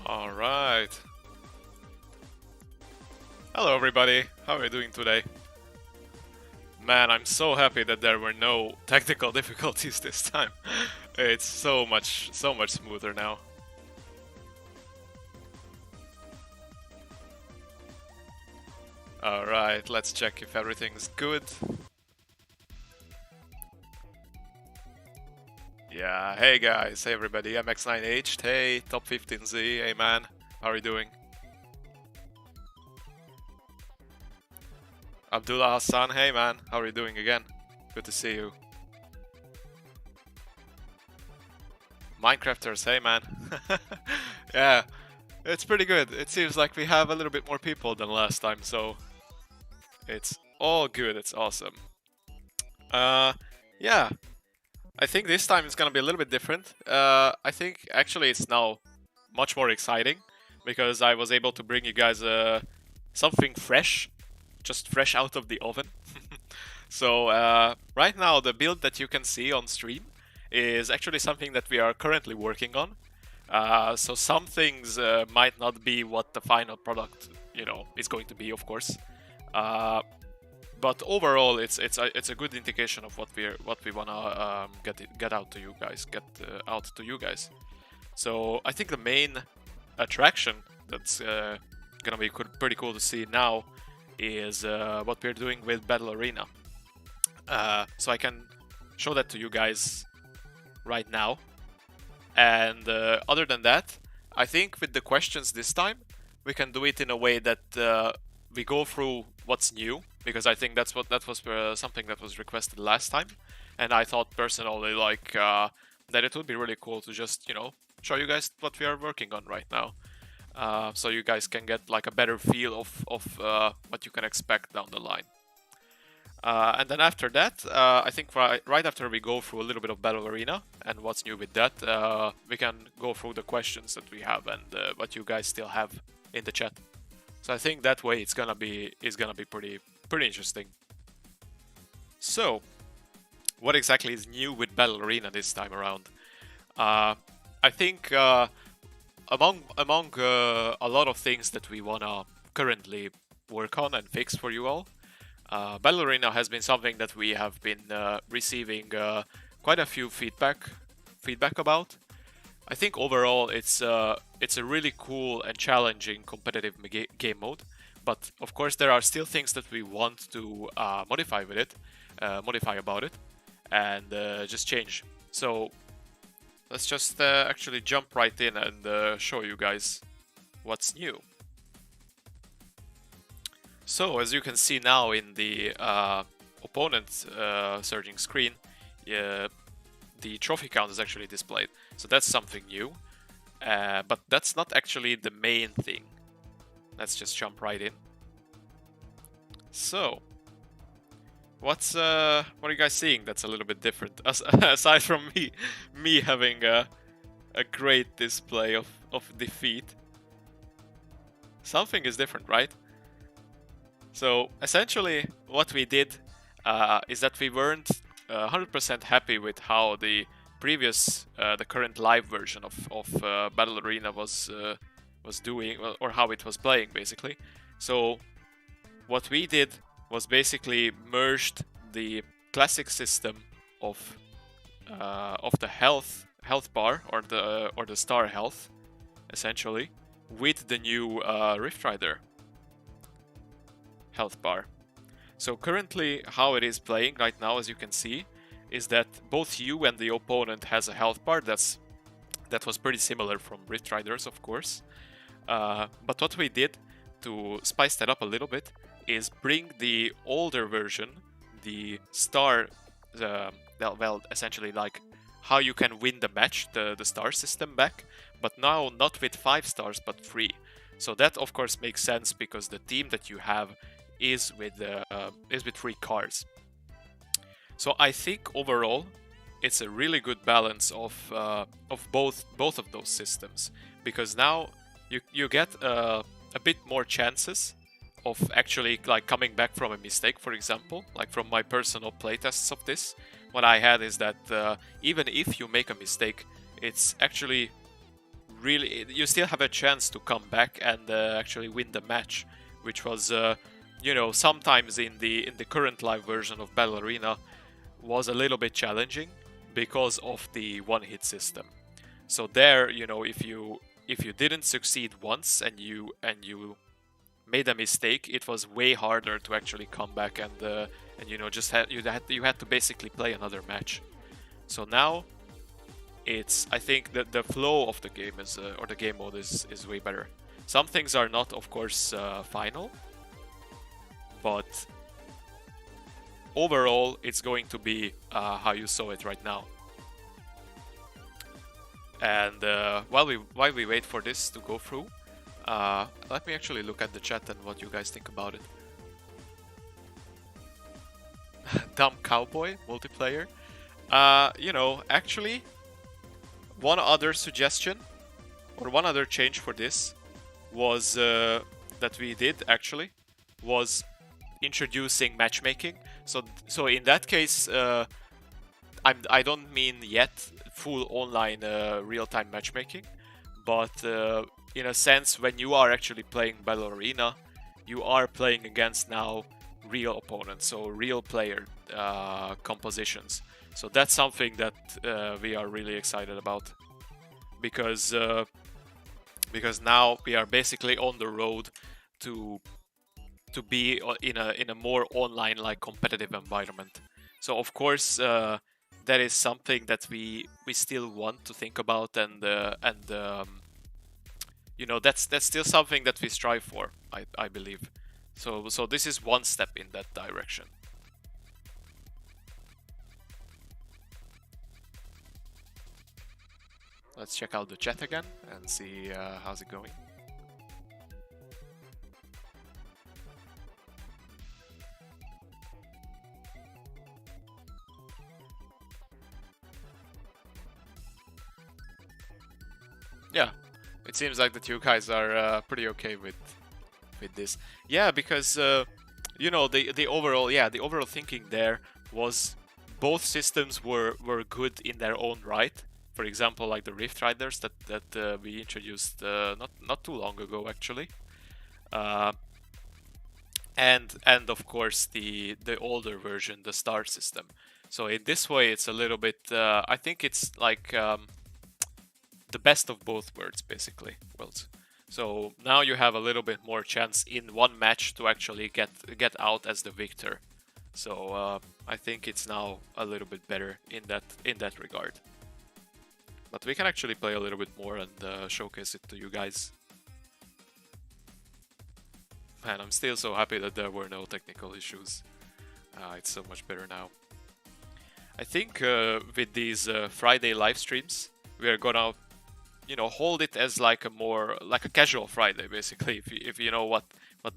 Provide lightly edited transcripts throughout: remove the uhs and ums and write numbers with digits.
All right. Hello everybody, how are you doing today? Man, I'm so happy that there were no technical difficulties this time. It's so much smoother now. All right, let's check if everything's good. Yeah, hey guys, hey everybody, I'm X9H, hey Top15Z, hey man, how are you doing? Abdullah Hassan, hey man, how are you doing again? Good to see you. Minecrafters, hey man. Yeah, it's pretty good. It seems like we have a little bit more people than last time, so it's all good, it's awesome. Yeah, I think this time it's gonna be a little bit different. I think actually it's now much more exciting because I was able to bring you guys something fresh, just fresh out of the oven. So right now the build that you can see on stream is actually something that we are currently working on. So some things might not be what the final product, is going to be, of course. But overall, it's a good indication of what we wanna get out to you guys. So I think the main attraction that's gonna be pretty cool to see now is what we're doing with Battle Arena. So I can show that to you guys right now. And other than that, I think with the questions this time, we can do it in a way that we go through what's new, because I think that was something that was requested last time, and I thought personally that it would be really cool to just show you guys what we are working on right now, so you guys can get like a better feel of what you can expect down the line. And then after that, I think right after we go through a little bit of Battle Arena and what's new with that, we can go through the questions that we have and what you guys still have in the chat. So I think that way it's gonna be pretty interesting. So, what exactly is new with Battle Arena this time around? I think among a lot of things that we wanna currently work on and fix for you all, Battle Arena has been something that we have been receiving quite a few feedback about. I think overall it's a really cool and challenging competitive game mode, but of course there are still things that we want to modify about it, and just change. So let's just actually jump right in and show you guys what's new. So as you can see now in the opponent searching screen, the trophy count is actually displayed. So that's something new, but that's not actually the main thing. Let's just jump right in. So, what are you guys seeing that's a little bit different, aside from me having a great display of defeat? Something is different, right? So essentially, what we did is that we weren't 100% happy with how the current live version of Battle Arena was doing, or how it was playing, basically. So what we did was basically merged the classic system of the health bar or the star health, essentially, with the new Rift Rider health bar. So currently how it is playing right now, as you can see, is that both you and the opponent has a health bar that was pretty similar from Rift Riders, of course. But what we did to spice that up a little bit is bring the older version, the star, well, essentially like how you can win the match, the star system back, but now not with 5 stars but 3. So that of course makes sense because the team that you have is with 3 cars. So I think overall it's a really good balance of both of those systems, because now you get a bit more chances of actually like coming back from a mistake. For example, like from my personal playtests of this, what I had is that even if you make a mistake, it's actually really, you still have a chance to come back and actually win the match, which was, you know, sometimes in the current live version of Battle Arena was a little bit challenging because of the one-hit system. So there, you know, if you didn't succeed once and you made a mistake, it was way harder to actually come back and you know, just you had to basically play another match. So now it's, I think that the flow of the game is or the game mode is way better. Some things are not, of course, final, but overall it's going to be how you saw it right now. And while we wait for this to go through, let me actually look at the chat and what you guys think about it. Dumb cowboy multiplayer. You know, actually, one other suggestion or one other change for this was that we did actually was introducing matchmaking. So in that case, I don't mean yet full online real-time matchmaking, but in a sense, when you are actually playing Battle Arena, you are playing against now real opponents, so real player compositions. So that's something that we are really excited about, because now we are basically on the road to be in a more online like competitive environment. So of course that is something that we still want to think about, and you know, that's still something that we strive for, I believe. So this is one step in that direction. Let's check out the chat again and see how's it going. Yeah, it seems like that you guys are pretty okay with this. Yeah, because you know, the overall thinking there was both systems were good in their own right. For example, like the Rift Riders that we introduced not too long ago actually, and of course the older version, the Star system. So in this way, it's a little bit. I think it's like the best of both worlds, basically. So now you have a little bit more chance in one match to actually get out as the victor. So I think it's now a little bit better in that regard. But we can actually play a little bit more and showcase it to you guys. Man, I'm still so happy that there were no technical issues. It's so much better now. I think with these Friday live streams, we are gonna, you know, hold it as like a casual Friday, basically, if you know what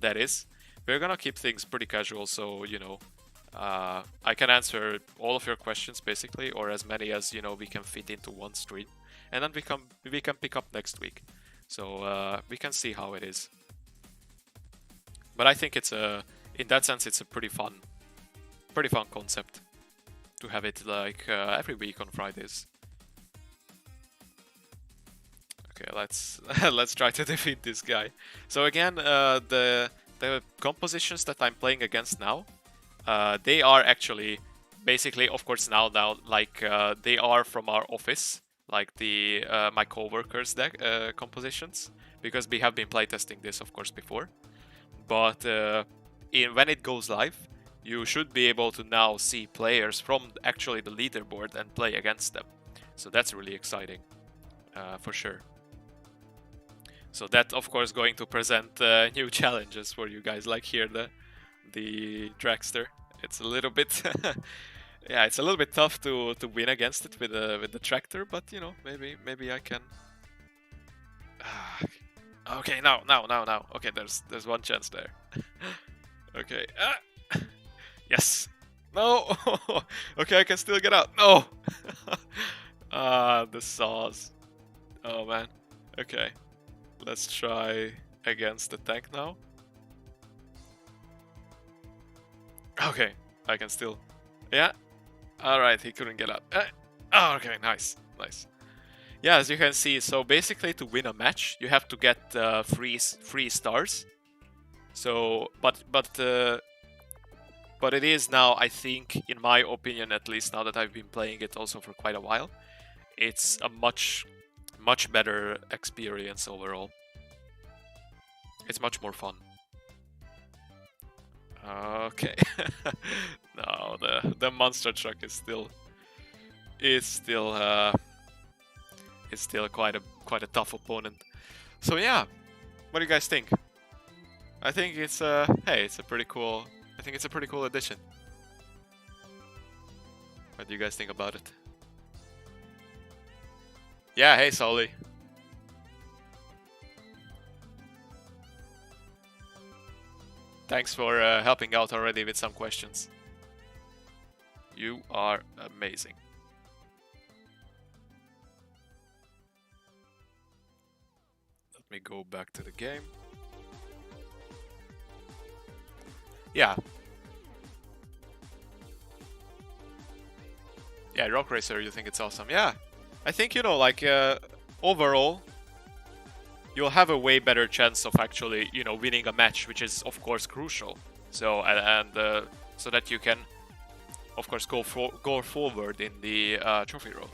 that is. We're gonna keep things pretty casual, so, you know, I can answer all of your questions basically, or as many as, you know, we can fit into one stream, and then we can pick up next week. So we can see how it is. But I think it's in that sense, it's a pretty fun concept to have it like every week on Fridays. Okay, let's try to defeat this guy. So again, the compositions that I'm playing against now, they are actually basically, of course, now like they are from our office, like the my co-workers' deck compositions, because we have been playtesting this, of course, before. But when it goes live, you should be able to now see players from actually the leaderboard and play against them. So that's really exciting, for sure. So that, of course, going to present new challenges for you guys, like here the dragster. It's a little bit, yeah, it's a little bit tough to win against it with the tractor, but you know, maybe I can. Okay, now. Okay, there's one chance there. Okay. Yes. No. Okay, I can still get out. No. The saws. Oh man. Okay. Let's try against the tank now. Okay, I can still. Yeah. All right, he couldn't get out. Oh, okay, nice. Yeah, as you can see, so basically to win a match, you have to get free stars. So, but it is now, I think, in my opinion, at least now that I've been playing it also for quite a while, it's a much better experience overall. It's much more fun. Okay. No, the monster truck is still quite a tough opponent. So yeah, what do you guys think? I think it's hey, it's a pretty cool. I think it's a pretty cool addition. What do you guys think about it? Yeah, hey Soli. Thanks for helping out already with some questions. You are amazing. Let me go back to the game. Yeah. Yeah, Rock Racer, you think it's awesome. Yeah. I think, you know, like, overall, you'll have a way better chance of actually, you know, winning a match, which is, of course, crucial. So, so that you can, of course, go forward in the trophy roll.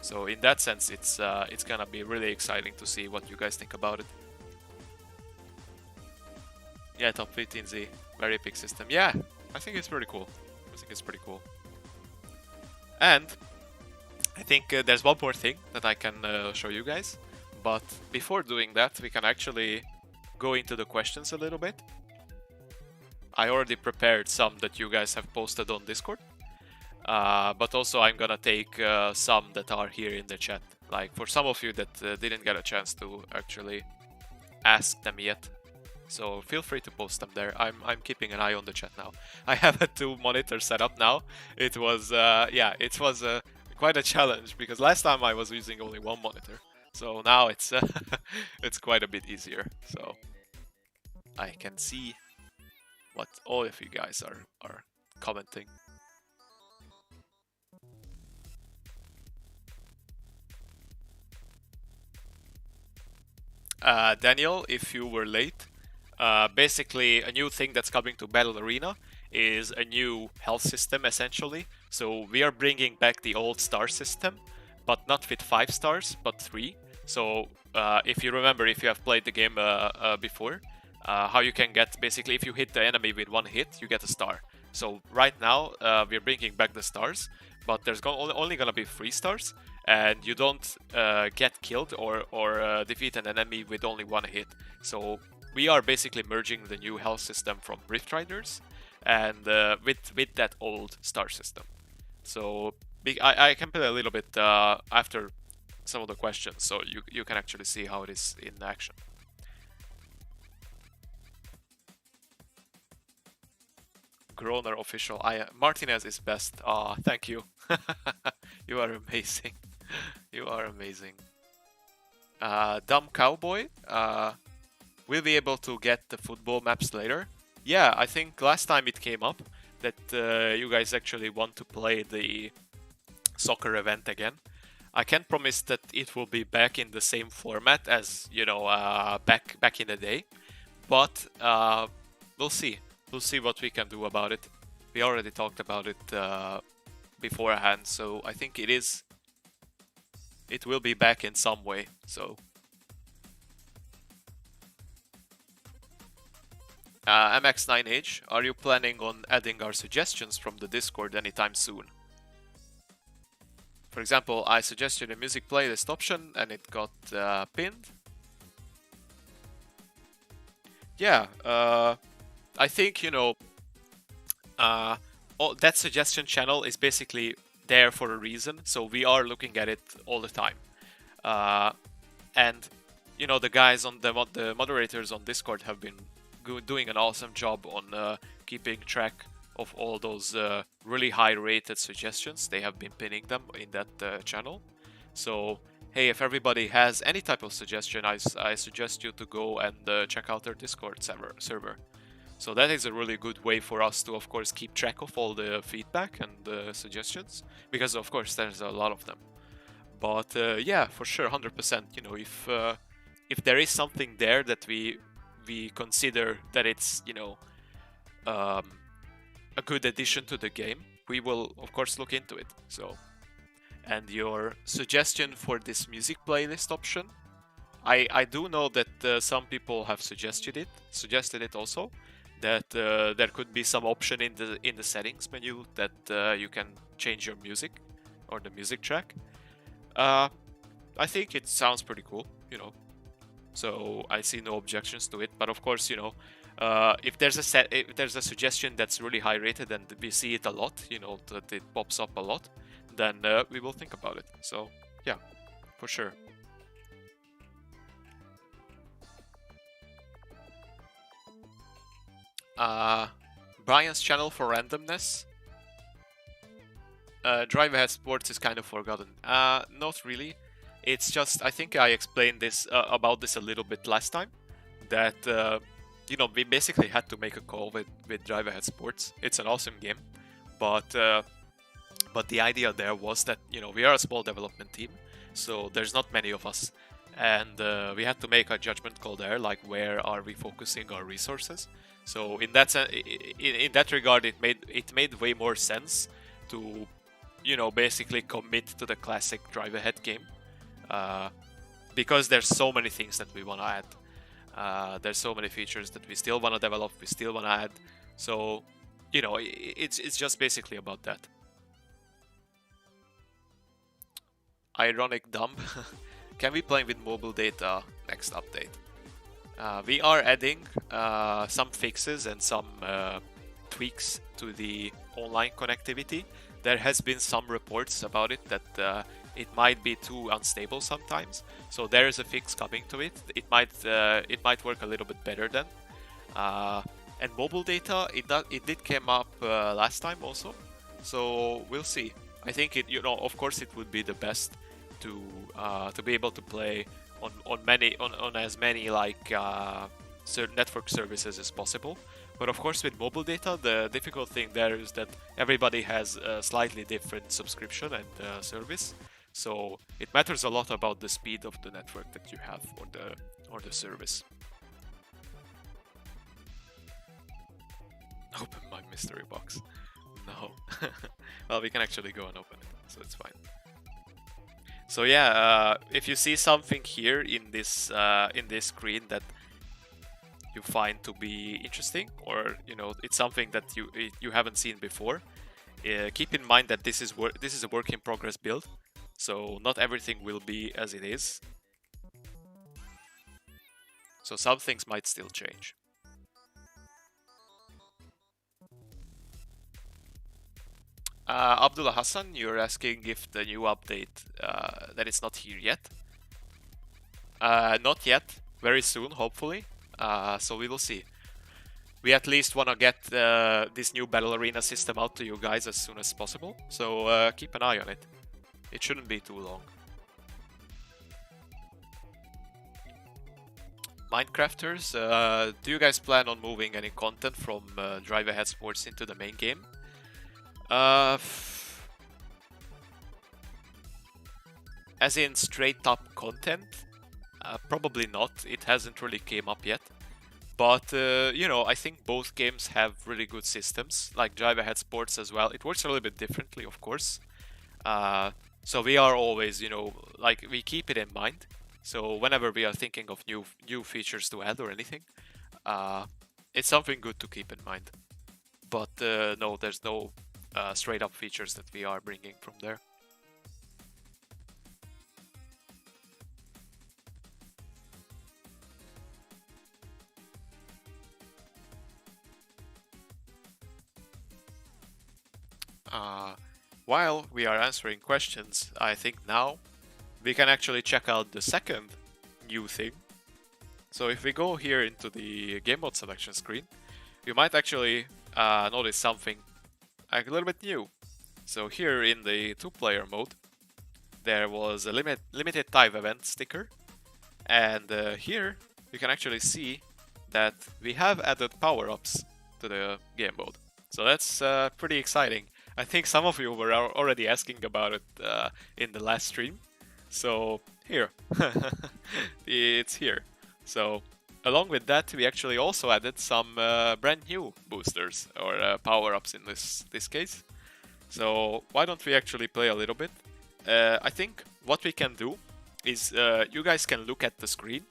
So, in that sense, it's gonna be really exciting to see what you guys think about it. Yeah, top 15Z, very epic system. Yeah, I think it's pretty cool. And I think there's one more thing that I can show you guys. But before doing that, we can actually go into the questions a little bit. I already prepared some that you guys have posted on Discord. But also I'm gonna take some that are here in the chat. Like for some of you that didn't get a chance to actually ask them yet. So feel free to post them there. I'm keeping an eye on the chat now. I have a 2 monitor setup now. It was yeah, it was quite a challenge because last time I was using only 1 monitor. So now it's it's quite a bit easier. So I can see what all of you guys are commenting. Daniel, if you were late, basically a new thing that's coming to Battle Arena is a new health system essentially. So we are bringing back the old star system, but not with 5 stars, but 3. So if you remember, if you have played the game before, how you can get, basically if you hit the enemy with 1 hit, you get a star. So right now we're bringing back the stars, but there's only gonna be 3 stars, and you don't get killed or defeat an enemy with only 1 hit. So we are basically merging the new health system from Rift Riders and with that old star system. So I can play a little bit after some of the questions, so you can actually see how it is in action. Groner official. Martinez is best. Ah, thank you. You are amazing. You are amazing. Dumb Cowboy. We'll be able to get the football maps later. Yeah, I think last time it came up that you guys actually want to play the soccer event again. I can't promise that it will be back in the same format as, you know, back in the day, but we'll see. We'll see what we can do about it. We already talked about it beforehand, so I think it will be back in some way. So MX9H, are you planning on adding our suggestions from the Discord anytime soon? For example, I suggested a music playlist option and it got pinned. Yeah, I think, you know, that suggestion channel is basically there for a reason, so we are looking at it all the time. And, you know, the guys on the moderators on Discord have been doing an awesome job on keeping track of all those really high rated suggestions. They have been pinning them in that channel. So hey, if everybody has any type of suggestion, I suggest you to go and check out their Discord server. So that is a really good way for us to, of course, keep track of all the feedback and the suggestions, because of course there's a lot of them. But yeah, for sure, 100%. You know, if there is something there that we consider that it's, you know, a good addition to the game, we will of course look into it. So, and your suggestion for this music playlist option, I do know that some people have suggested it also, that there could be some option in the settings menu that you can change your music or the music track. I think it sounds pretty cool, you know. So I see no objections to it. But of course, you know, if there's a suggestion that's really high rated and we see it a lot, you know, that it pops up a lot, then we will think about it. So yeah, for sure. Brian's channel for randomness. Drive Ahead Sports is kind of forgotten. Not really. It's just, I think I explained this about this a little bit last time, that you know, we basically had to make a call with Drive Ahead Sports. It's an awesome game, but the idea there was that, you know, we are a small development team, so there's not many of us, and we had to make a judgment call there, like where are we focusing our resources. So in that regard, it made way more sense to, you know, basically commit to the classic Drive Ahead game, because there's so many things that we want to add. There's so many features that we still want to develop, we still want to add. So, you know, it's just basically about that. Ironic dump. Can we play with mobile data next update? We are adding some fixes and some tweaks to the online connectivity. There has been some reports about it that it might be too unstable sometimes. So there is a fix coming to it. It might work a little bit better then. And mobile data, it did came up last time also. So we'll see. I think it, you know, of course it would be the best to be able to play on as many like network services as possible. But of course, with mobile data, the difficult thing there is that everybody has a slightly different subscription and service. So it matters a lot about the speed of the network that you have or the service. Open my mystery box. No. Well, we can actually go and open it, so it's fine. So yeah, if you see something here in this screen that you find to be interesting, or you know, it's something that you haven't seen before, keep in mind that this is a work in progress build, so not everything will be as it is. So some things might still change. Abdullah Hassan, you're asking if the new update that it's not here yet. Not yet. Very soon, hopefully. So we will see. We at least want to get this new Battle Arena system out to you guys as soon as possible. So keep an eye on it. It shouldn't be too long. Minecrafters, do you guys plan on moving any content from Drive Ahead Sports into the main game? As in straight up content? Probably not. It hasn't really came up yet. But, you know, I think both games have really good systems, like Drive Ahead Sports as well. It works a little bit differently, of course. So we are always, you know, like, we keep it in mind. So whenever we are thinking of new features to add or anything, it's something good to keep in mind. But no, there's no straight up features that we are bringing from there. While we are answering questions, I think now we can actually check out the second new thing. So if we go here into the game mode selection screen, you might actually notice something a little bit new. So here in the 2-player mode, there was a limited time event sticker, and here you can actually see that we have added power-ups to the game mode. So that's pretty exciting. I think some of you were already asking about it in the last stream. So here, it's here. So along with that, we actually also added some brand new boosters or power-ups in this case. So why don't we actually play a little bit? I think what we can do is you guys can look at the screen.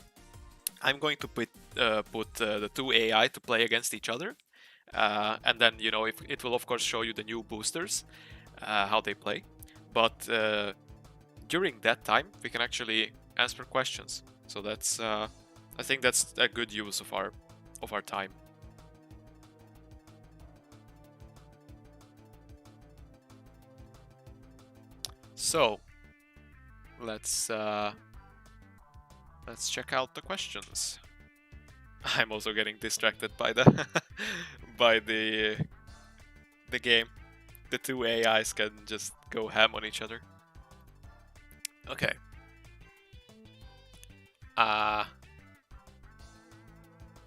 I'm going to put the two AI to play against each other. And then, you know, if it will of course show you the new boosters, how they play. But during that time, we can actually answer questions. So that's, I think that's a good use of our time. So let's check out the questions. I'm also getting distracted by the by the game. The two AIs can just go ham on each other. Okay.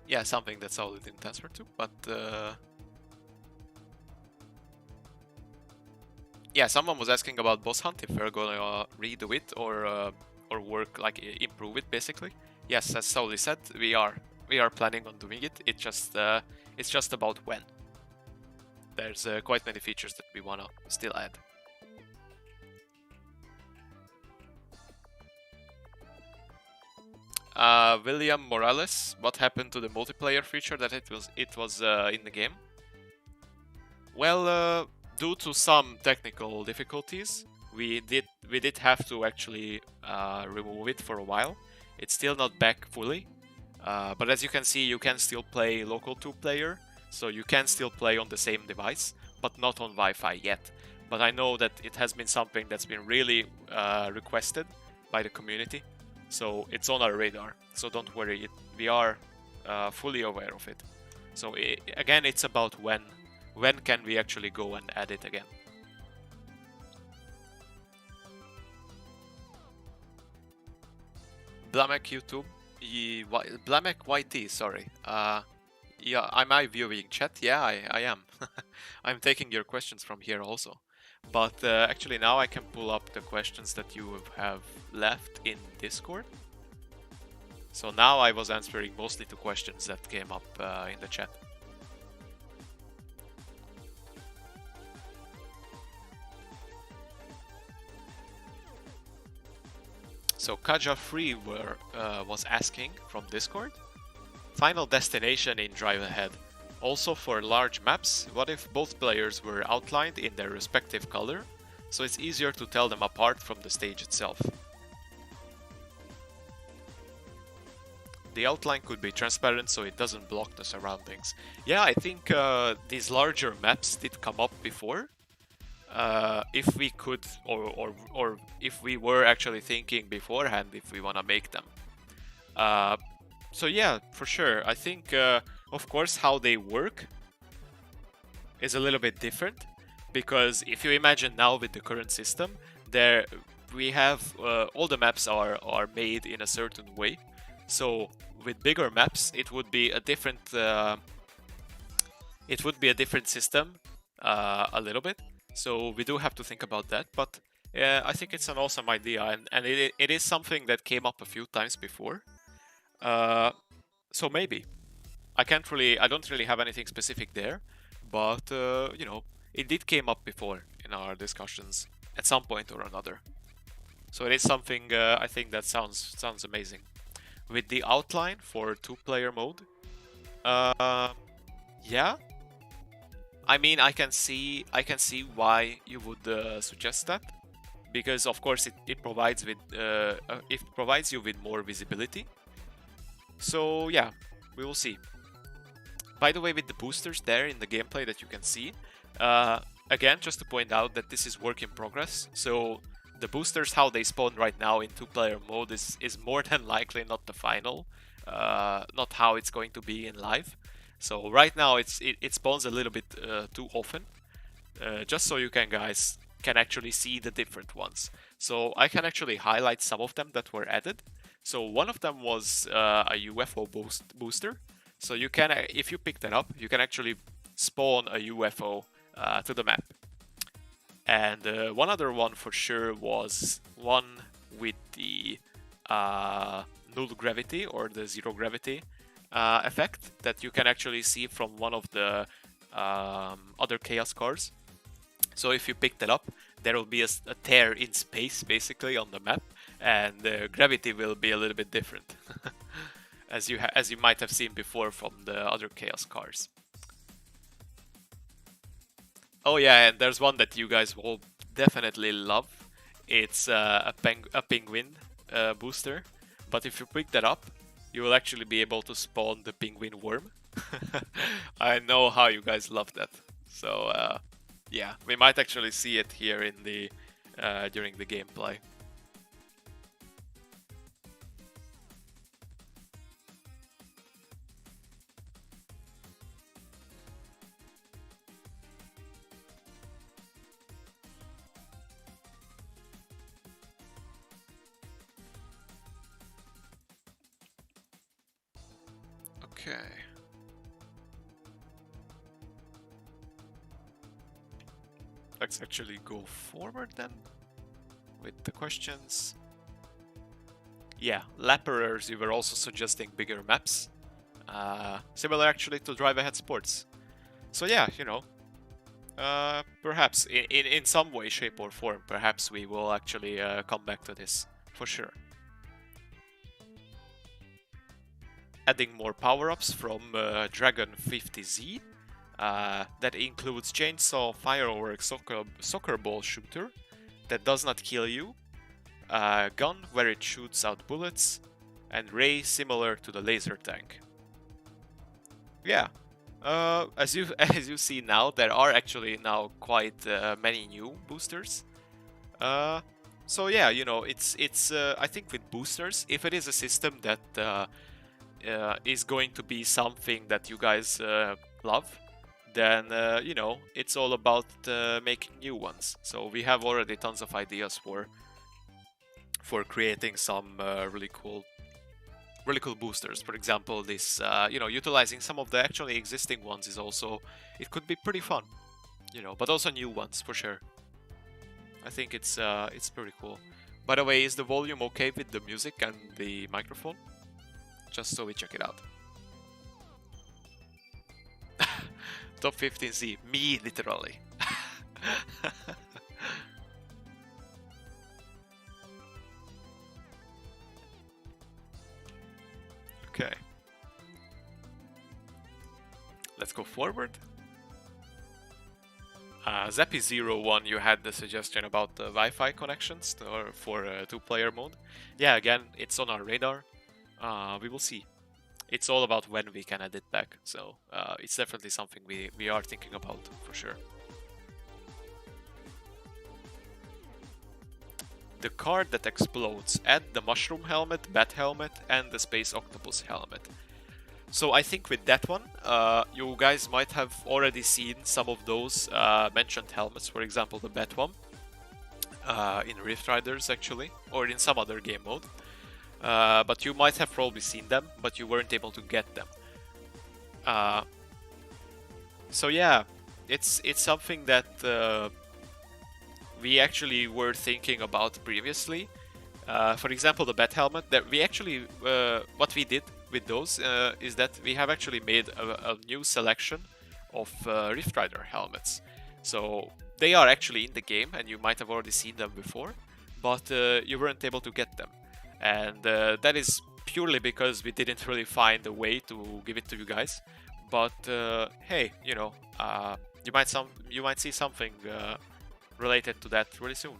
Yeah, something that's all it didn't answer to, but yeah, someone was asking about boss hunt, if we're gonna redo it or work, like improve it basically. Yes, as Sauli said, we are planning on doing it. It's just about when. There's quite many features that we wanna still add. William Morales, what happened to the multiplayer feature that it was in the game? Well, due to some technical difficulties, we did have to actually remove it for a while. It's still not back fully, but as you can see, you can still play local 2-player, so you can still play on the same device, but not on Wi-Fi yet. But I know that it has been something that's been really requested by the community, so it's on our radar. So don't worry, we are fully aware of it. So again, it's about when can we actually go and add it again. Blamek YouTube, Blamek YT, sorry. Yeah, am I viewing chat? Yeah, I am. I'm taking your questions from here also. But actually now I can pull up the questions that you have left in Discord. So now I was answering mostly to questions that came up in the chat. So Kaja Free was asking from Discord, final destination in Drive Ahead. Also for large maps, what if both players were outlined in their respective color, so it's easier to tell them apart from the stage itself? The outline could be transparent so it doesn't block the surroundings. Yeah, I think these larger maps did come up before. If we could, or if we were actually thinking beforehand if we want to make them. So yeah, for sure. I think, of course, how they work is a little bit different, because if you imagine now with the current system, there we have all the maps are made in a certain way. So with bigger maps, it would be a different system a little bit. So we do have to think about that, but I think it's an awesome idea, and it is something that came up a few times before. So maybe I don't really have anything specific there, but you know, it did came up before in our discussions at some point or another. So it is something I think that sounds amazing. With the outline for 2-player mode, yeah. I mean, I can see why you would suggest that, because of course it provides you with more visibility. So yeah, we will see. By the way, with the boosters there in the gameplay that you can see, again, just to point out that this is work in progress. So the boosters, how they spawn right now in 2-player mode is more than likely not the final, not how it's going to be in live. So right now it spawns a little bit too often, just so you guys can actually see the different ones. So I can actually highlight some of them that were added. So one of them was a UFO booster. So you can, if you pick that up, you can actually spawn a UFO to the map. And one other one for sure was one with the null gravity or the zero gravity effect that you can actually see from one of the other chaos cars. So if you pick that up, there will be a tear in space basically on the map, and the gravity will be a little bit different, as you might have seen before from the other chaos cars. Oh yeah, and there's one that you guys will definitely love. It's a penguin booster, but if you pick that up, you will actually be able to spawn the penguin worm. I know how you guys love that. So yeah, we might actually see it here in the during the gameplay. Okay. Let's actually go forward then with the questions. Yeah, Lapperers, you were also suggesting bigger maps. Similar actually to Drive Ahead Sports. So yeah, you know, perhaps in some way, shape or form, perhaps we will actually come back to this, for sure. Adding more power-ups from Dragon 50Z. That includes Chainsaw, Firework, Soccer Ball Shooter, that does not kill you, Gun, where it shoots out bullets, and Ray, similar to the laser tank. Yeah, as you see now, there are actually now quite many new boosters. So yeah, you know, it's I think with boosters, if it is a system that is going to be something that you guys love, then you know, it's all about making new ones. So we have already tons of ideas for creating some really cool boosters. For example, this you know, utilizing some of the actually existing ones is also, it could be pretty fun, you know, but also new ones for sure. I think it's pretty cool. By the way, is the volume okay with the music and the microphone? Just so we check it out. Top 15Z, me literally. Okay. Let's go forward. Zappy01, you had the suggestion about the Wi-Fi connections for 2-player mode. Yeah, again, it's on our radar. We will see. It's all about when we can add it back, so it's definitely something we are thinking about, for sure. The card that explodes, add the mushroom helmet, bat helmet, and the space octopus helmet. So I think with that one, you guys might have already seen some of those mentioned helmets, for example the bat one, in Rift Riders actually, or in some other game mode. But you might have probably seen them, but you weren't able to get them. So yeah, it's something that we actually were thinking about previously. For example, the bat helmet, that we actually, what we did with those is that we have actually made a new selection of Rift Rider helmets. So they are actually in the game, and you might have already seen them before, but you weren't able to get them. And that is purely because we didn't really find a way to give it to you guys. But hey, you know, you might see something related to that really soon.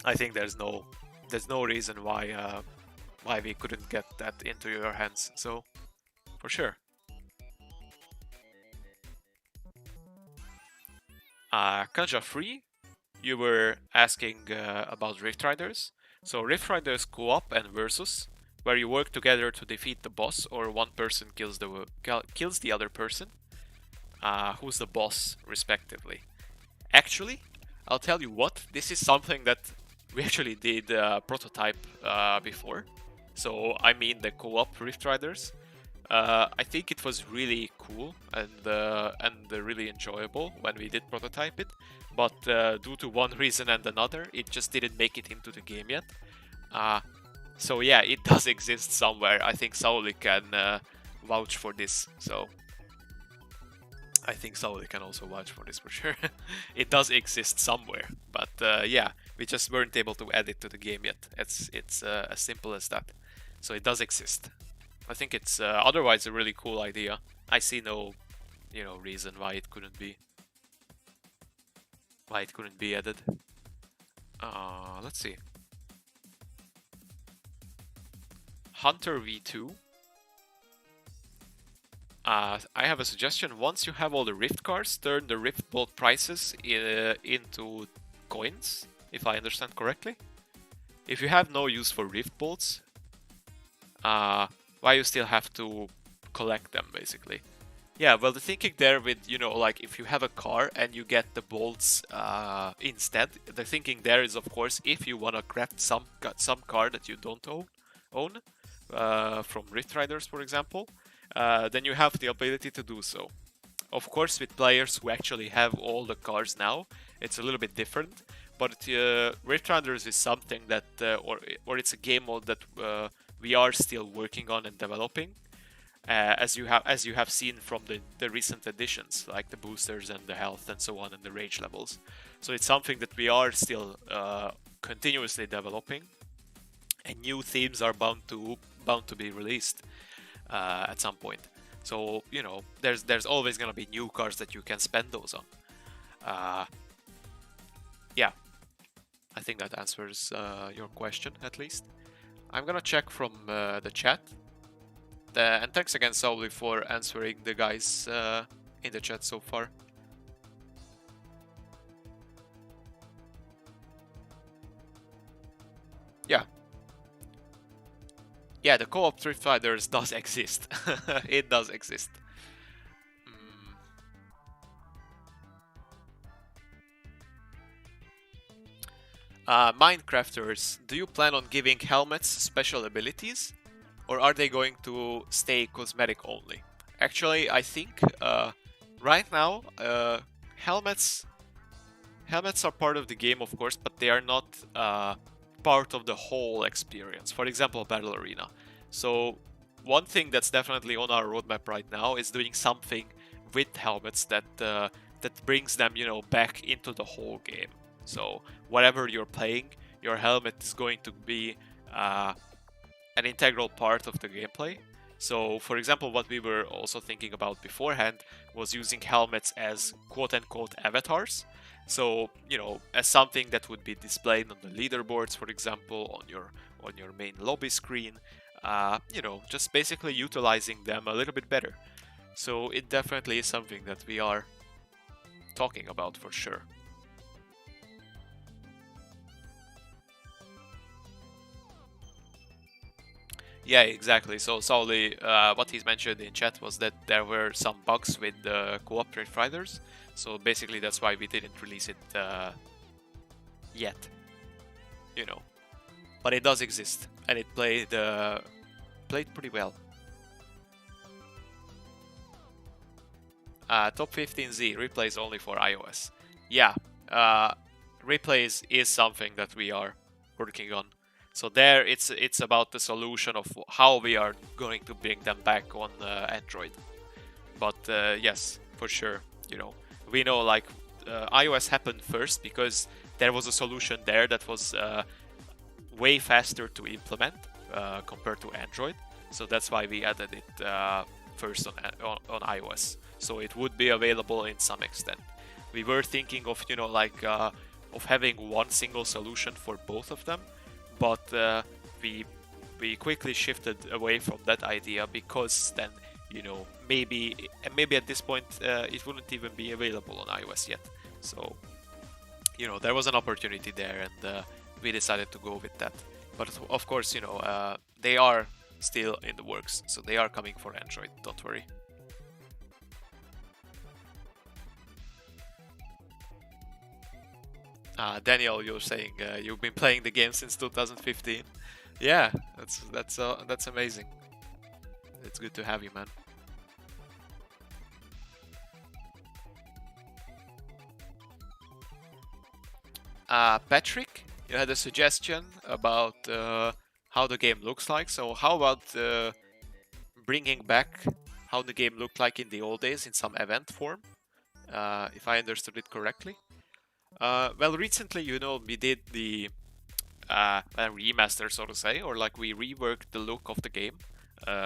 I think there's no reason why we couldn't get that into your hands. So for sure. Kanja Free, you were asking about Rift Riders. So Rift Riders co-op and versus, where you work together to defeat the boss, or one person kills the other person, who's the boss, respectively. Actually, I'll tell you what, this is something that we actually did prototype before. So I mean the co-op Rift Riders. I think it was really cool and really enjoyable when we did prototype it, but due to one reason and another, it just didn't make it into the game yet. So yeah, it does exist somewhere. I think Sauli can vouch for this. So I think Sauli can also vouch for this for sure. It does exist somewhere, but yeah, we just weren't able to add it to the game yet. It's as simple as that. So it does exist. I think it's otherwise a really cool idea. I see no, reason why it couldn't be added. Let's see. Hunter V2. I have a suggestion. Once you have all the Rift cards, turn the Rift Bolt prices into coins, if I understand correctly. If you have no use for Rift Bolts, why you still have to collect them, basically? Yeah, well, the thinking there with, like if you have a car and you get the bolts instead, the thinking there is, of course, if you want to craft some car that you don't own from Rift Riders, for example, then you have the ability to do so. Of course, with players who actually have all the cars now, it's a little bit different. But Rift Riders is something that, or it's a game mode that we are still working on and developing. As you have seen from the recent additions, like the boosters and the health and so on, and the rage levels. So it's something that we are still continuously developing, and new themes are bound to be released at some point. So there's always gonna be new cars that you can spend those on. Yeah, I think that answers your question at least. I'm gonna check from the chat. And thanks again, Sauli, for answering the guys in the chat so far. Yeah. Yeah, the co-op Rift Riders does exist. It does exist. Minecrafters, do you plan on giving helmets special abilities? Or are they going to stay cosmetic only? Actually, I think right now helmets are part of the game, of course, but they are not part of the whole experience. For example, Battle Arena. So one thing that's definitely on our roadmap right now is doing something with helmets that brings them, back into the whole game. So whatever you're playing, your helmet is going to be an integral part of the gameplay. So, for example, what we were also thinking about beforehand was using helmets as quote-unquote avatars. So, as something that would be displayed on the leaderboards, for example, on your main lobby screen. Just basically utilizing them a little bit better. So it definitely is something that we are talking about for sure. Yeah, exactly. So Sauli, what he's mentioned in chat was that there were some bugs with the co-op Rift Riders. So basically that's why we didn't release it yet. But it does exist, and it played pretty well. Top 15Z, replays only for iOS. Yeah, replays is something that we are working on. So there, it's about the solution of how we are going to bring them back on Android. But yes, for sure, we know like iOS happened first because there was a solution there that was way faster to implement compared to Android. So that's why we added it first on iOS. So it would be available in some extent. We were thinking of of having one single solution for both of them, but we quickly shifted away from that idea because then maybe at this point it wouldn't even be available on iOS yet. So there was an opportunity there, and we decided to go with that. But of course, they are still in the works, so they are coming for Android. Don't worry. Daniel, you're saying you've been playing the game since 2015. Yeah, that's amazing. It's good to have you, man. Patrick, you had a suggestion about how the game looks like. So how about bringing back how the game looked like in the old days in some event form, if I understood it correctly? Well, recently, you know, we did the a remaster, so to say, or like we reworked the look of the game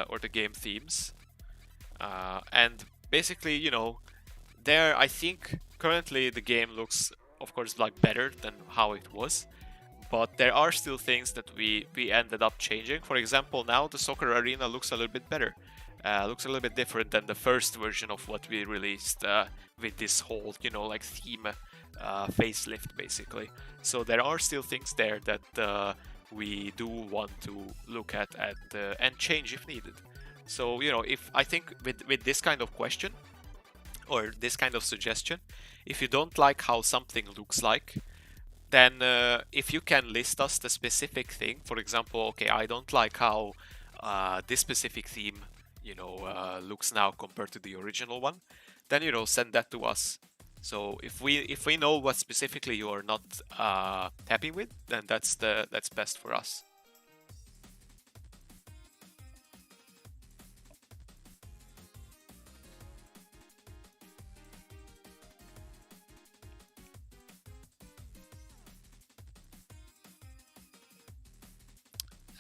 or the game themes. And basically, you know, there I think currently the game looks, of course, like better than how it was. But there are still things that we ended up changing. For example, now the soccer arena looks a little bit better. Looks a little bit different than the first version of what we released with this whole, you know, like theme facelift, basically. So there are still things there that we do want to look at and change if needed. So, you know, if I think with this kind of question or this kind of suggestion, if you don't like how something looks like, then if you can list us the specific thing, for example, okay, I don't like how this specific theme, you know, looks now compared to the original one, then, you know, send that to us. So if we know what specifically you are not happy with, then that's best for us.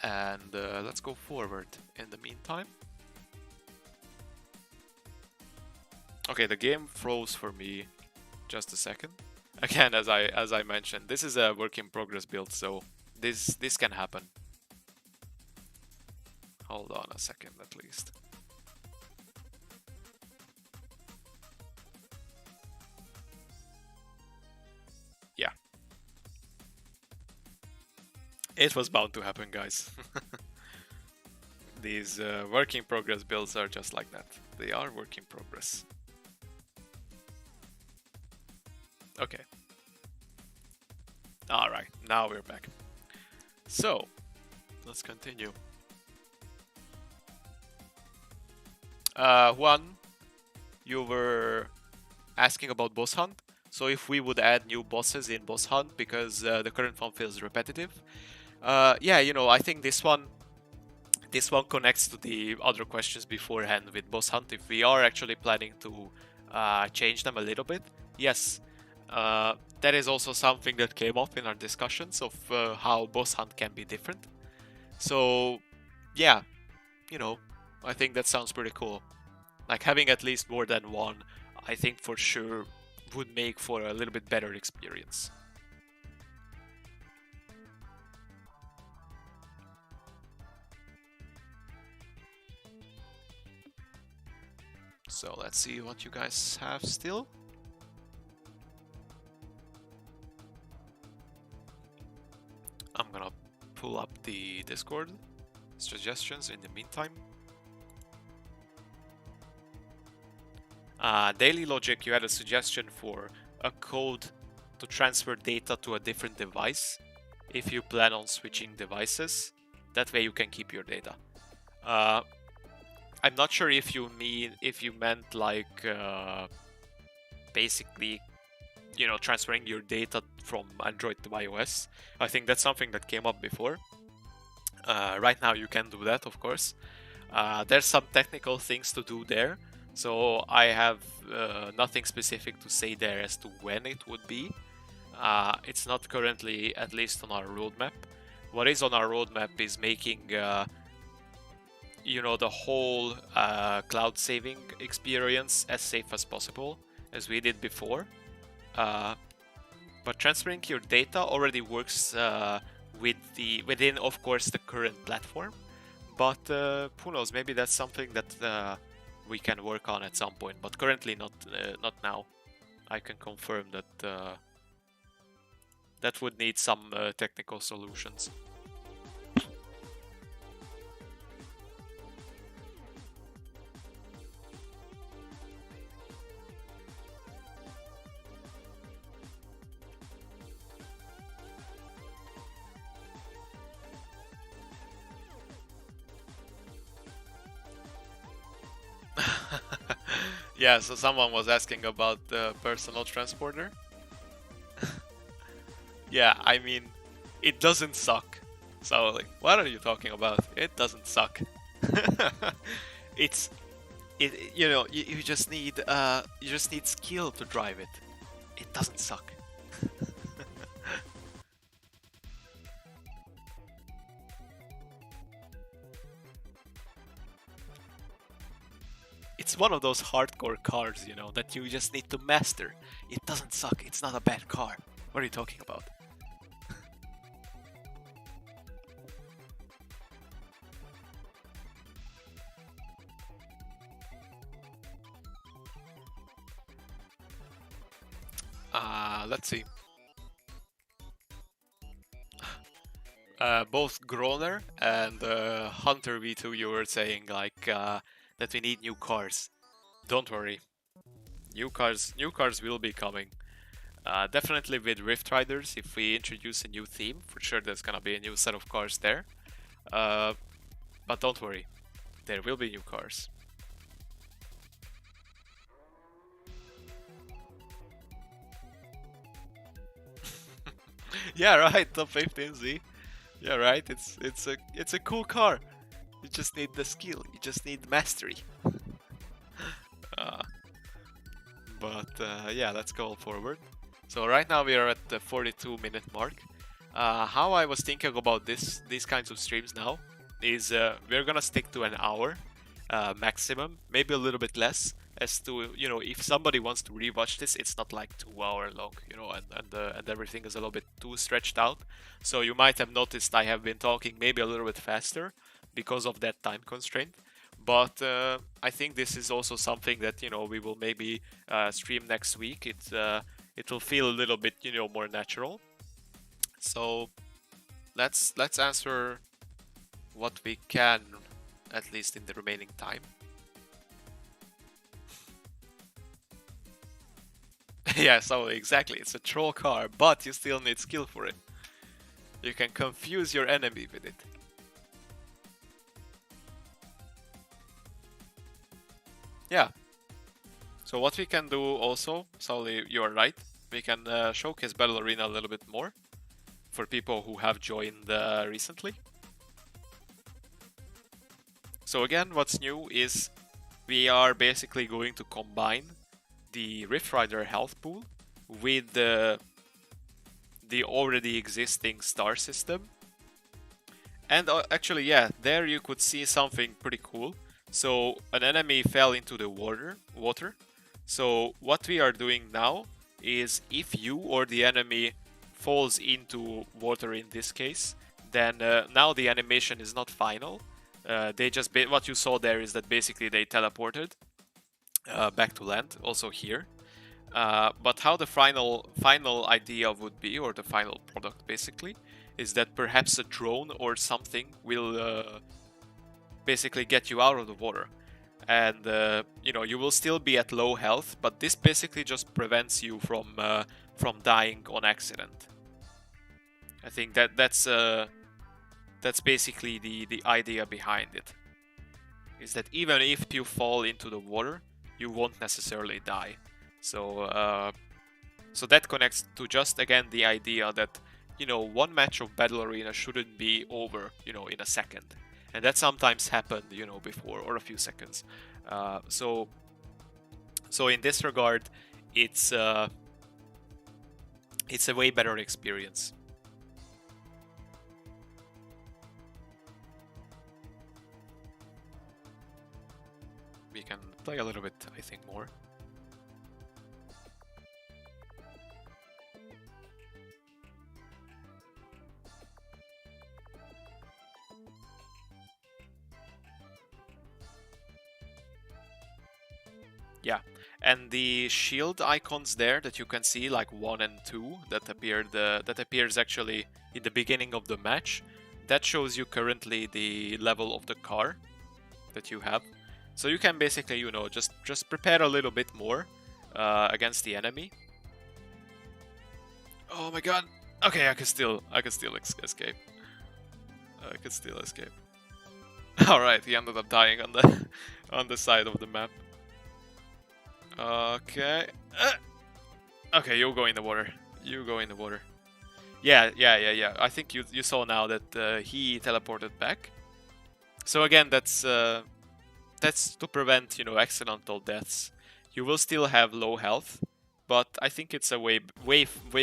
And let's go forward in the meantime. Okay, the game froze for me. Just a second. Again, as I mentioned, this is a work in progress build, so this can happen. Hold on a second, at least. Yeah. It was bound to happen, guys. These work in progress builds are just like that. They are work in progress. Okay. Alright, now we're back. So, let's continue. One, you were asking about boss hunt. So if we would add new bosses in boss hunt because the current one feels repetitive. Yeah, you know, I think this one connects to the other questions beforehand with boss hunt. If we are actually planning to change them a little bit, yes. That is also something that came up in our discussions of how boss hunt can be different. So, yeah, you know, I think that sounds pretty cool. Like having at least more than one, I think for sure would make for a little bit better experience. So let's see what you guys have still. I'm gonna pull up the Discord suggestions in the meantime. Daily Logic, you had a suggestion for a code to transfer data to a different device if you plan on switching devices. That way you can keep your data. I'm not sure if you meant like basically, you know, transferring your data from Android to iOS. I think that's something that came up before. Right now you can do that, of course. There's some technical things to do there, so I have nothing specific to say there as to when it would be. It's not currently, at least on our roadmap. What is on our roadmap is making you know, the whole cloud saving experience as safe as possible, as we did before. But transferring your data already works within, of course, the current platform. But who knows? Maybe that's something that we can work on at some point. But currently, not now. I can confirm that that would need some technical solutions. Yeah, so someone was asking about the personal transporter. Yeah, I mean, it doesn't suck. So like, what are you talking about? It doesn't suck. it's you know, you just need skill to drive it. It doesn't suck. It's one of those hardcore cars, you know, that you just need to master. It doesn't suck. It's not a bad car. What are you talking about? Let's see. Both Groner and Hunter V2, you were saying like that we need new cars. Don't worry, new cars will be coming. Definitely with Rift Riders, if we introduce a new theme, for sure there's gonna be a new set of cars there. But don't worry, there will be new cars. Yeah, right. Top 15Z. Yeah, right. It's a cool car. You just need the skill. You just need mastery. Uh, yeah, let's go forward. So right now we are at the 42-minute mark. How I was thinking about these kinds of streams now is we're gonna stick to an hour maximum, maybe a little bit less. As to, you know, if somebody wants to rewatch this, it's not like 2 hour long, you know, and everything is a little bit too stretched out. So you might have noticed I have been talking maybe a little bit faster because of that time constraint. But I think this is also something that, you know, we will maybe stream next week. It will feel a little bit, you know, more natural. So let's answer what we can, at least in the remaining time. Yeah, so exactly, it's a troll car, but you still need skill for it. You can confuse your enemy with it. Yeah. So what we can do also, Sauli, you are right. We can showcase Battle Arena a little bit more for people who have joined recently. So again, what's new is we are basically going to combine the Rift Rider health pool with the already existing star system. And actually, yeah, there you could see something pretty cool. So an enemy fell into the water. So what we are doing now is if you or the enemy falls into water in this case, then now the animation is not final. They just what you saw there is that basically they teleported back to land, also here. But how the final idea would be, or the final product basically, is that perhaps a drone or something will basically get you out of the water. And you know, you will still be at low health, but this basically just prevents you from dying on accident. I think that's basically the idea behind it. Is that even if you fall into the water, you won't necessarily die. So so that connects to just again the idea that, you know, one match of Battle Arena shouldn't be over, you know, in a second. And that sometimes happened, you know, before, or a few seconds. So in this regard, it's a way better experience. We can play a little bit, I think, more. Yeah, and the shield icons there that you can see, like 1 and 2, that appears actually in the beginning of the match. That shows you currently the level of the car that you have. So you can basically, you know, just prepare a little bit more against the enemy. Oh my god! Okay, I can still escape. I can still escape. All right, he ended up dying on the on the side of the map. Okay. Okay, you go in the water. You go in the water. Yeah. I think you saw now that he teleported back. So again, that's to prevent, you know, accidental deaths. You will still have low health, but I think it's a way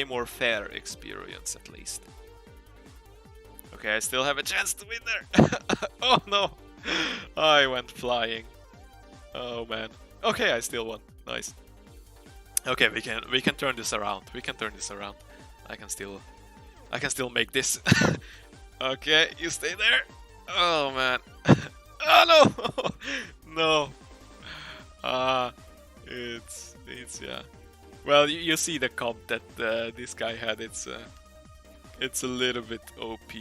more fair experience at least. Okay, I still have a chance to win there. Oh no, I went flying. Oh man. Okay, I still won. Nice. Okay, we can turn this around. We can turn this around. I can still make this. Okay, you stay there. Oh man. Oh no. No. It's yeah. Well, you see the comp that this guy had. It's a little bit OP.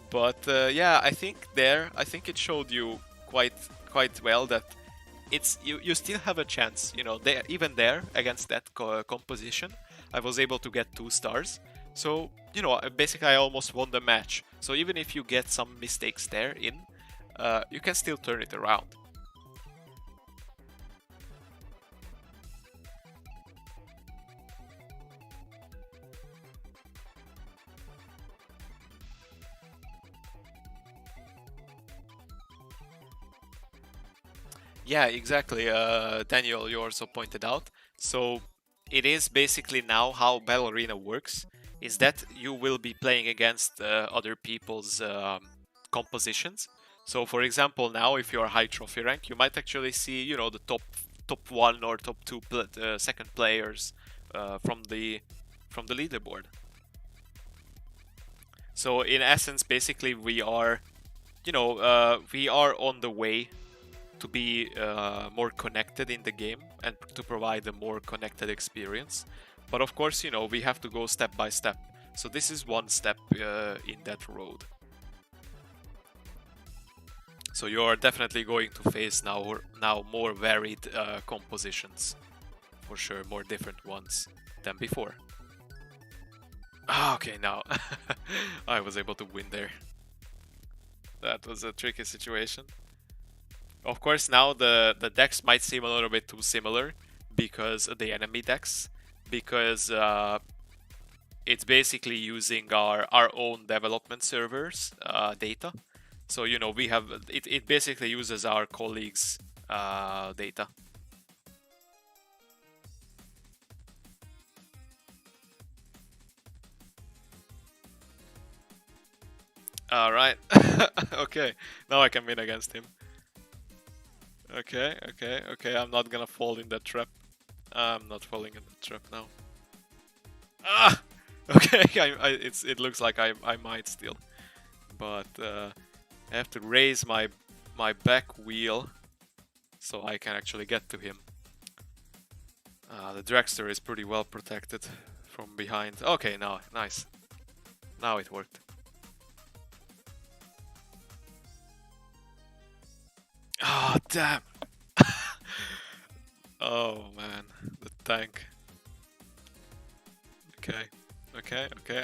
But yeah, I think it showed you quite well that you still have a chance. You know, even there against that composition, I was able to get 2 stars. So you know, basically I almost won the match. So even if you get some mistakes there you can still turn it around. Yeah, exactly. Daniel, you also pointed out. So it is basically now how Battle Arena works, is that you will be playing against other people's compositions. So for example, now if you're high trophy rank, you might actually see, you know, the top 1 or top 2 second players from the leaderboard. So in essence, basically we are, you know, we are on the way to be more connected in the game and to provide a more connected experience. But of course, you know, we have to go step by step. So this is one step in that road. So you are definitely going to face now more varied compositions. For sure, more different ones than before. Okay, now I was able to win there. That was a tricky situation. Of course, now the decks might seem a little bit too similar because the enemy decks, because it's basically using our own development servers data. So you know, we have it basically uses our colleagues' data. All right. Okay, now I can win against him. Okay. I'm not gonna fall in that trap. I'm not falling in the trap now. Ah! Okay, it looks like I might still, but I have to raise my back wheel so I can actually get to him. The dragster is pretty well protected from behind. Okay, now nice. Now it worked. Oh damn! Oh man, the tank. Okay.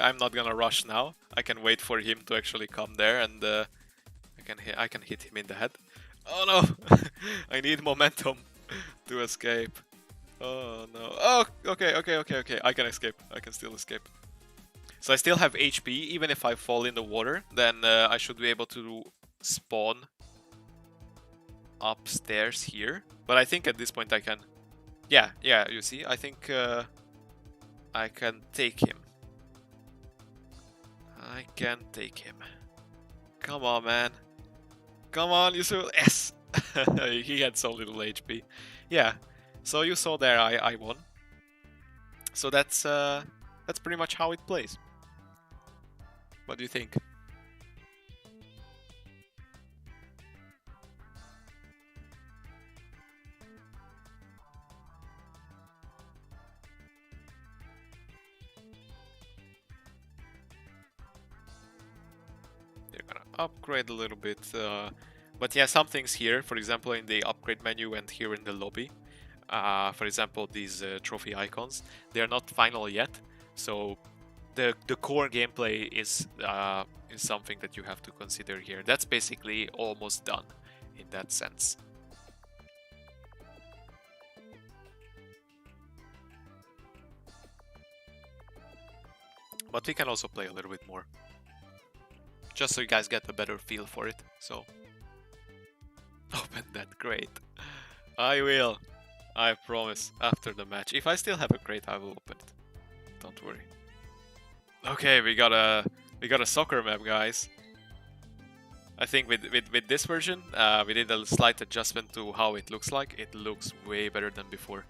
I'm not gonna rush now. I can wait for him to actually come there, and I can hit him in the head. Oh no! I need momentum to escape. Oh no! Oh, okay. I can escape. I can still escape. So I still have HP. Even if I fall in the water, then I should be able to spawn upstairs here. But I think at this point I can. Yeah. You see, I think I can take him. I can take him. Come on, man. Come on, you saw. Yes! He had so little HP. Yeah. So you saw there I won. So that's pretty much how it plays. What do you think? You're gonna upgrade a little bit. But yeah, some things here, for example, in the upgrade menu and here in the lobby, for example, these trophy icons, they're not final yet. So the core gameplay is something that you have to consider here. That's basically almost done in that sense. But we can also play a little bit more. Just so you guys get a better feel for it. So, open that crate. I will. I promise. After the match. If I still have a crate, I will open it. Don't worry. Okay, we got a soccer map, guys. I think with this version, we did a slight adjustment to how it looks like. It looks way better than before.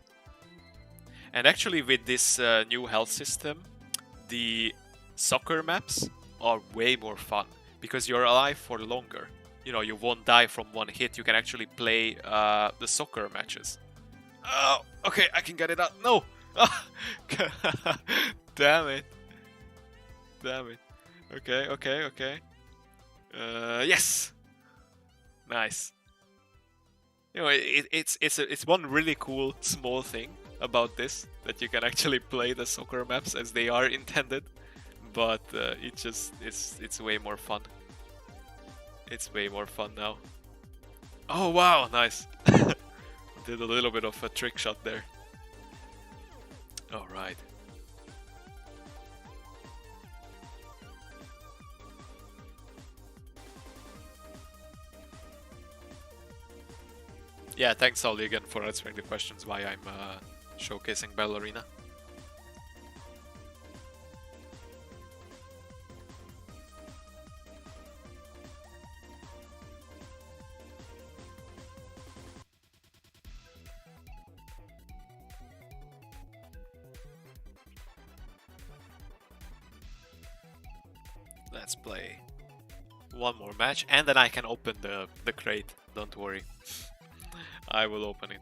And actually, with this new health system, the soccer maps are way more fun because you're alive for longer. You know, you won't die from one hit. You can actually play the soccer matches. Oh, okay, I can get it out. No! Damn it. Damn it. Okay, okay, okay. Yes! Nice. You know, it's one really cool small thing about this, that you can actually play the soccer maps as they are intended, but it's way more fun. It's way more fun now. Oh wow, nice. Did a little bit of a trick shot there. Alright. Yeah, thanks Ollie again for answering the questions why I'm showcasing Ballerina. Let's play one more match and then I can open the crate, don't worry. I will open it.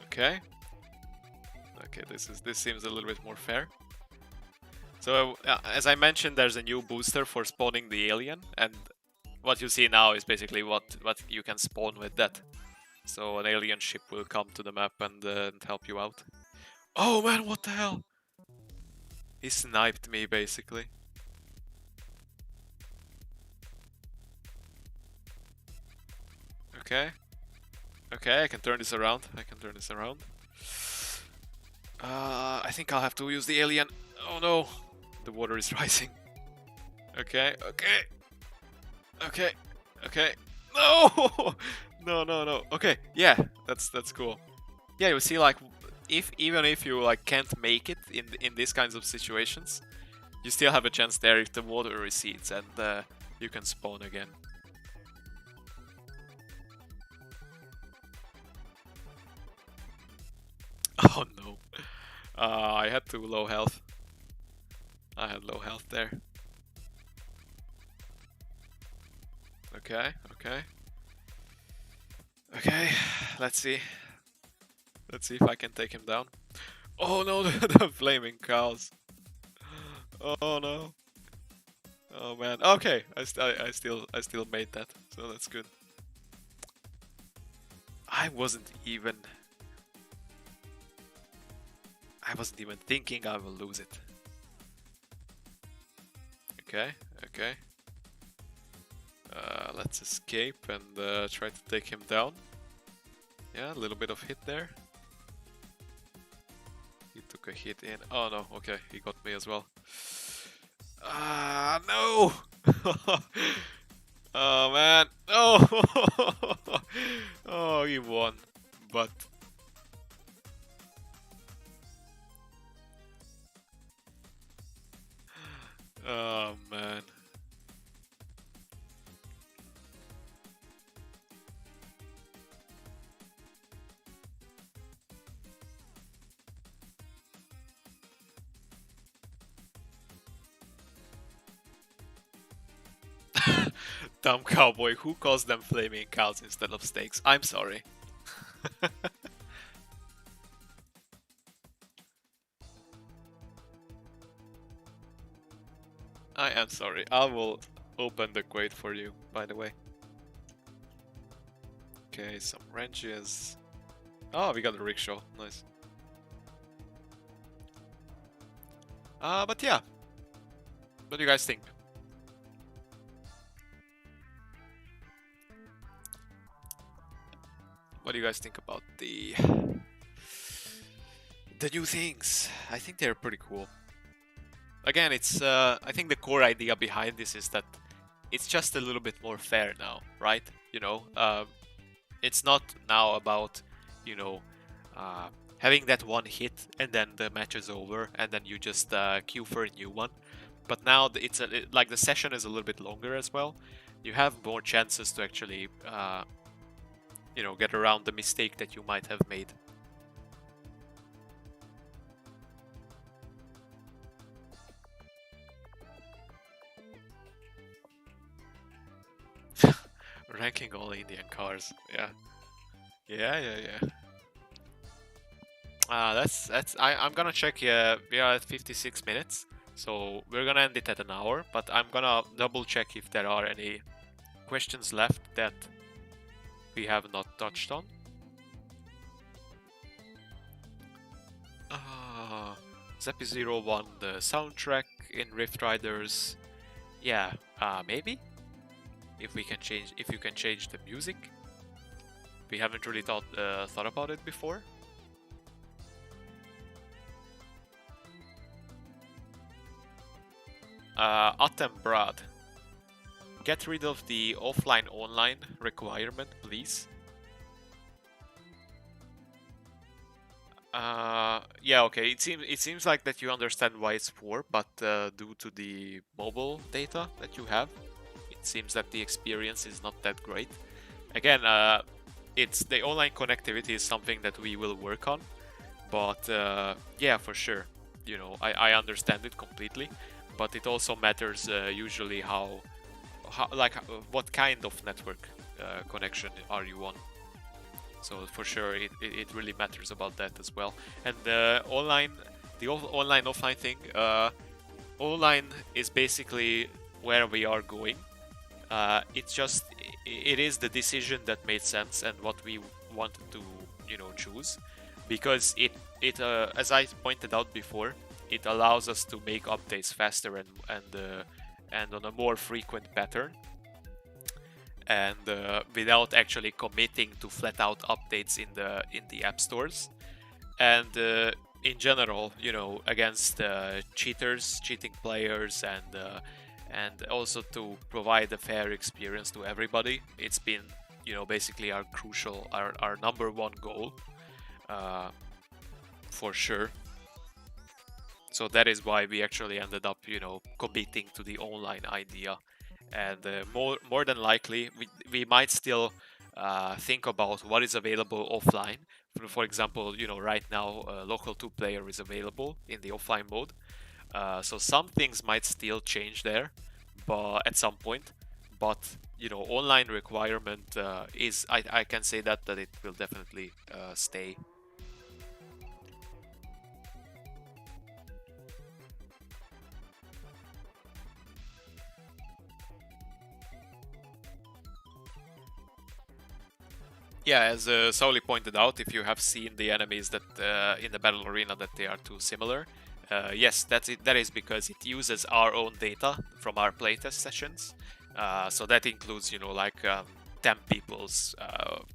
Okay. Okay, this seems a little bit more fair. So as I mentioned, there's a new booster for spawning the alien, and what you see now is basically what you can spawn with that. So an alien ship will come to the map and help you out. Oh man, what the hell? He sniped me basically. Okay. Okay, I can turn this around. I can turn this around. I think I'll have to use the alien. Oh no. The water is rising. Okay, okay. Okay, okay. No! No, no, no. Okay, yeah, that's cool. Yeah, you see, like, even if you like can't make it in these kinds of situations, you still have a chance there if the water recedes and you can spawn again. Oh no. I had too low health. I had low health there. Okay, okay. Okay, let's see. Let's see if I can take him down. Oh no, the flaming cows. Oh no. Oh man. Okay, I still made that, so that's good. I wasn't even thinking I will lose it. Okay, okay. Let's escape and try to take him down. Yeah, a little bit of hit there. He took a hit in. Oh no, okay, he got me as well. Ah, no! Oh man, no! Oh, he won, but... Oh man. Dumb cowboy, who calls them flaming cows instead of steaks? I'm sorry. I am sorry. I will open the crate for you, by the way. Okay, some wrenches. Oh, we got a rickshaw. Nice. But yeah. What do you guys think? What do you guys think about the The new things, I think they're pretty cool. Again, it's I think the core idea behind this is that it's just a little bit more fair now, right? You know, it's not now about, you know, uh, having that one hit and then the match is over and then you just queue for a new one. But now it's like the session is a little bit longer as well. You have more chances to actually, you know, get around the mistake that you might have made. Ranking all Indian cars, yeah. Yeah. I'm gonna check. Yeah, we are at 56 minutes, so we're gonna end it at an hour. But I'm gonna double check if there are any questions left that we have not touched on. Zepi01, the soundtrack in Rift Riders. Yeah, maybe if we can change, if you can change the music. We haven't really thought about it before. Attenbrad. Get rid of the offline-online requirement, please. Yeah, okay. It seems like that you understand why it's poor, but due to the mobile data that you have, it seems that the experience is not that great. Again, it's the online connectivity is something that we will work on, but yeah, for sure. You know, I understand it completely, but it also matters usually how what kind of network connection are you on. So for sure, it really matters about that as well. And the online offline thing, online is basically where we are going. It's just it is the decision that made sense and what we wanted to, you know, choose, because it as I pointed out before, it allows us to make updates faster and on a more frequent pattern, and without actually committing to flat out updates in the app stores, and in general, you know, against cheaters, cheating players, and also to provide a fair experience to everybody. It's been, you know, basically our number one goal, for sure. So that is why we actually ended up, you know, committing to the online idea. And more than likely, we might still think about what is available offline. For example, you know, right now, local 2-player is available in the offline mode. So some things might still change there, but at some point. But, you know, online requirement is, I can say that it will definitely stay. Yeah, as Sauli pointed out, if you have seen the enemies that in the battle arena, that they are too similar, yes, that's it. That is because it uses our own data from our playtest sessions. So that includes, you know, like 10 people's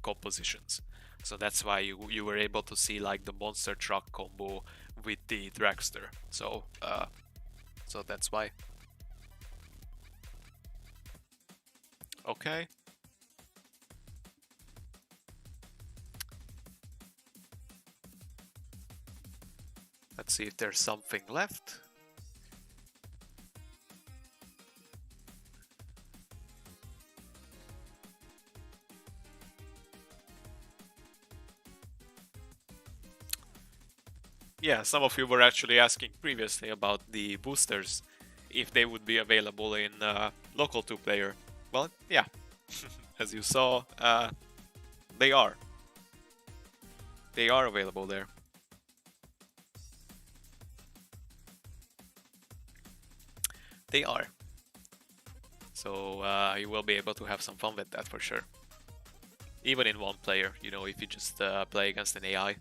compositions. So that's why you were able to see like the monster truck combo with the dragster. So so that's why. Okay. Let's see if there's something left. Yeah, some of you were actually asking previously about the boosters, if they would be available in local 2-player. Well, yeah, as you saw, they are. They are available there. They are. So you will be able to have some fun with that for sure. Even in 1-player, you know, if you just play against an AI,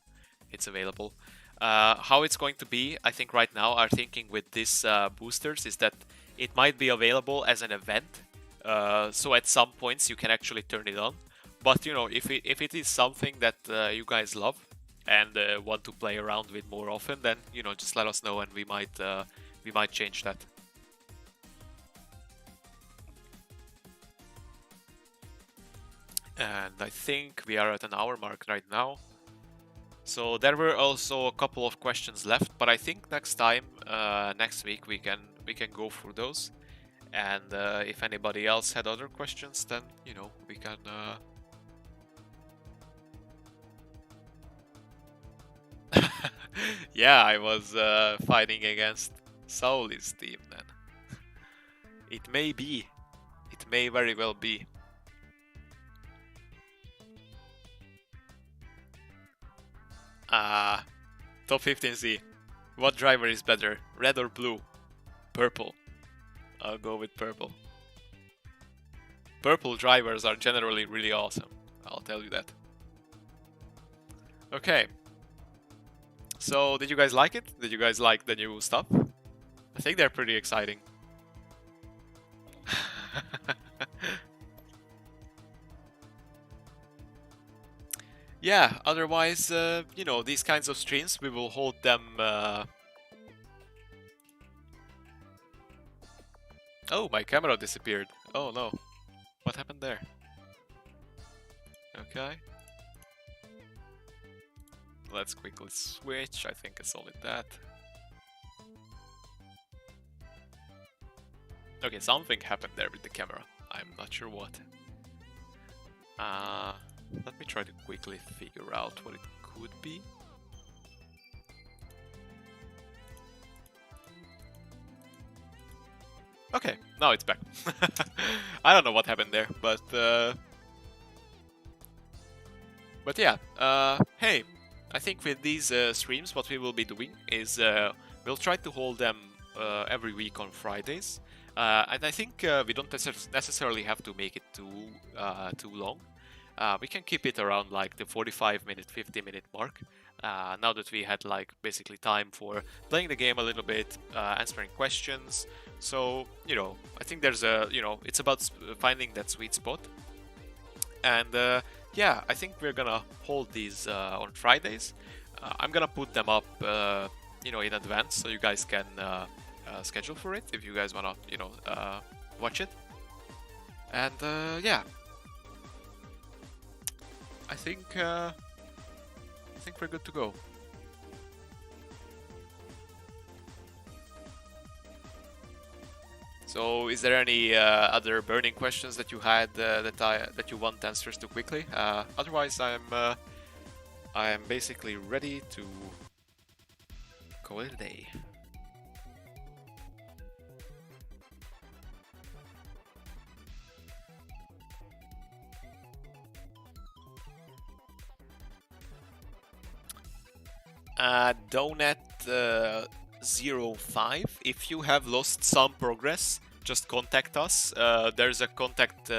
it's available. How it's going to be, I think right now our thinking with these boosters is that it might be available as an event. So at some points you can actually turn it on. But, you know, if it is something that you guys love, and want to play around with more often, then just let us know, and we might change that. And I think we are at an hour mark right now. So there were also a couple of questions left, but I think next time, next week, we can go through those. And if anybody else had other questions, then we can. Yeah, I was fighting against Sauli's team then. It may be. It may very well be. Top 15Z. What driver is better, red or blue? Purple. I'll go with purple. Purple drivers are generally really awesome, I'll tell you that. Okay. So, did you guys like it? Did you guys like the new stuff? I think they're pretty exciting. Yeah, otherwise, these kinds of streams, we will hold them... Oh, my camera disappeared. Oh no. What happened there? Okay. Let's quickly switch. I think it's only that. Okay, something happened there with the camera. I'm not sure what. Let me try to quickly figure out what it could be. Okay, now it's back. I don't know what happened there, but yeah. Hey, I think with these streams, what we will be doing is we'll try to hold them every week on Fridays, and I think we don't necessarily have to make it too long. We can keep it around like the 45-minute, 50-minute mark. Now that we had like basically time for playing the game a little bit, answering questions. So, I think there's it's about finding that sweet spot. And yeah, I think we're gonna hold these on Fridays. I'm gonna put them up, in advance, so you guys can schedule for it if you guys wanna, watch it. And yeah, I think we're good to go. So, is there any other burning questions that you had that you want answers to quickly? Otherwise, I am basically ready to call it a day. Donut05. If you have lost some progress, just contact us. There's a contact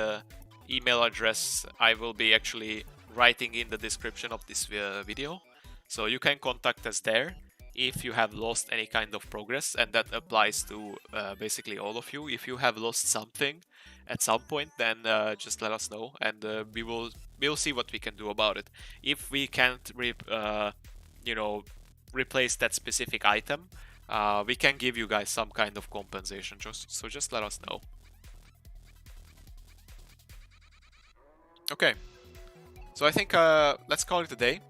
email address I will be actually writing in the description of this video. So you can contact us there if you have lost any kind of progress, and that applies to basically all of you. If you have lost something at some point, then just let us know, and we'll see what we can do about it. If we can't replace that specific item, we can give you guys some kind of compensation. So just let us know. Okay, so I think let's call it a day.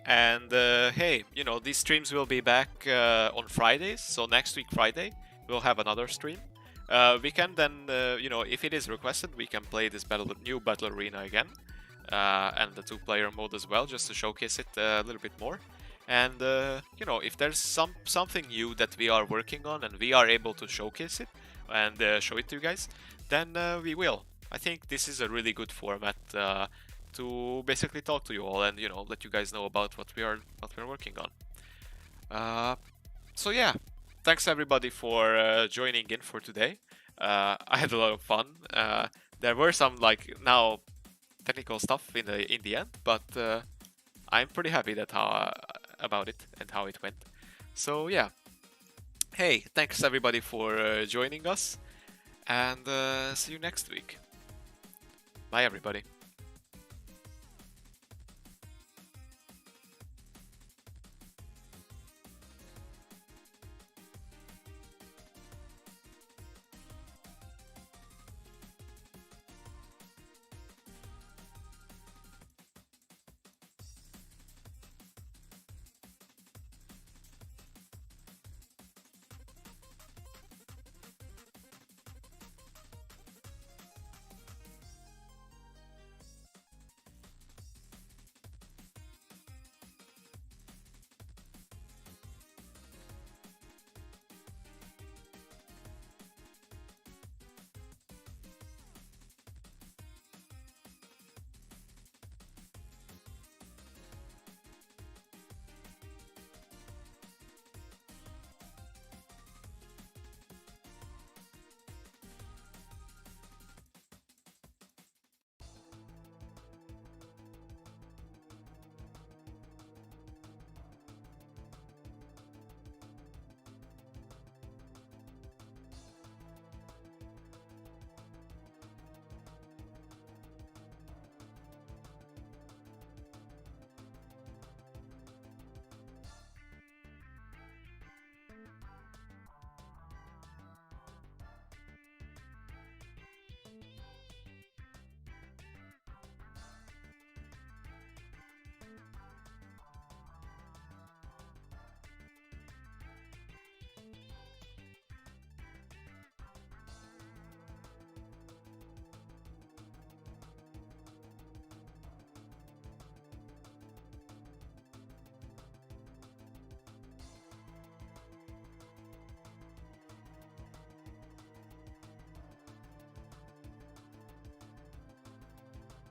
And hey, these streams will be back on Fridays. So next week Friday we'll have another stream. We can then, if it is requested, we can play this new battle arena again, and the 2-player mode as well, just to showcase it a little bit more. And if there's something new that we are working on and we are able to showcase it and show it to you guys, then we will. I think this is a really good format to basically talk to you all and let you guys know about what we're working on. So yeah, thanks everybody for joining in for today. I had a lot of fun. There were some technical stuff in the end, but I'm pretty happy about it and how it went. So yeah, hey, thanks everybody for joining us, and see you next week. Bye everybody.